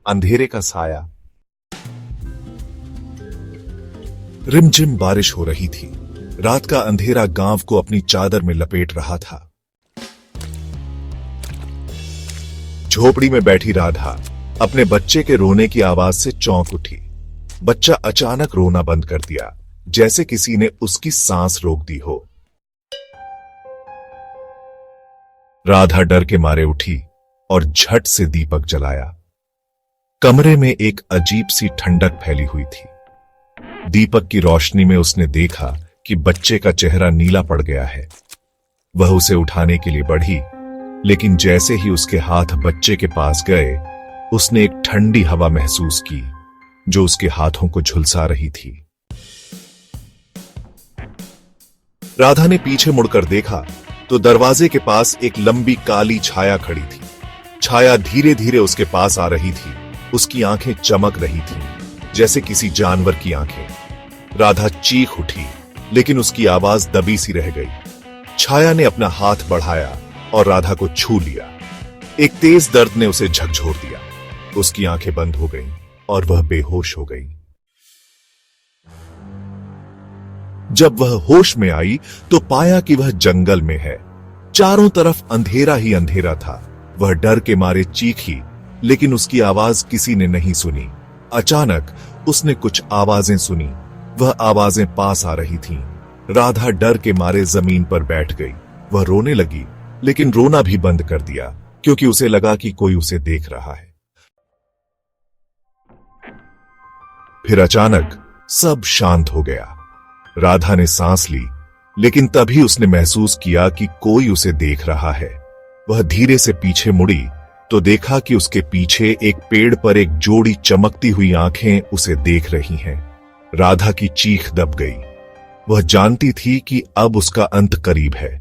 अंधेरे का साया। रिमझिम बारिश हो रही थी। रात का अंधेरा गांव को अपनी चादर में लपेट रहा था। झोपड़ी में बैठी राधा अपने बच्चे के रोने की आवाज से चौंक उठी। बच्चा अचानक रोना बंद कर दिया, जैसे किसी ने उसकी सांस रोक दी हो। राधा डर के मारे उठी और झट से दीपक जलाया। कमरे में एक अजीब सी ठंडक फैली हुई थी। दीपक की रोशनी में उसने देखा कि बच्चे का चेहरा नीला पड़ गया है। वह उसे उठाने के लिए बढ़ी, लेकिन जैसे ही उसके हाथ बच्चे के पास गए, उसने एक ठंडी हवा महसूस की जो उसके हाथों को झुलसा रही थी। राधा ने पीछे मुड़कर देखा तो दरवाजे के पास एक लंबी काली छाया खड़ी थी। छाया धीरे धीरे उसके पास आ रही थी। उसकी आंखें चमक रही थीं, जैसे किसी जानवर की आंखें। राधा चीख उठी, लेकिन उसकी आवाज दबी सी रह गई। छाया ने अपना हाथ बढ़ाया और राधा को छू लिया। एक तेज दर्द ने उसे झकझोर दिया। उसकी आंखें बंद हो गईं और वह बेहोश हो गई। जब वह होश में आई तो पाया कि वह जंगल में है। चारों तरफ अंधेरा ही अंधेरा था। वह डर के मारे चीखी, लेकिन उसकी आवाज किसी ने नहीं सुनी। अचानक उसने कुछ आवाजें सुनी। वह आवाजें पास आ रही थीं। राधा डर के मारे जमीन पर बैठ गई। वह रोने लगी, लेकिन रोना भी बंद कर दिया, क्योंकि उसे लगा कि कोई उसे देख रहा है। फिर अचानक सब शांत हो गया। राधा ने सांस ली, लेकिन तभी उसने महसूस किया कि कोई उसे देख रहा है। वह धीरे से पीछे मुड़ी तो देखा कि उसके पीछे एक पेड़ पर एक जोड़ी चमकती हुई आंखें उसे देख रही हैं। राधा की चीख दब गई। वह जानती थी कि अब उसका अंत करीब है।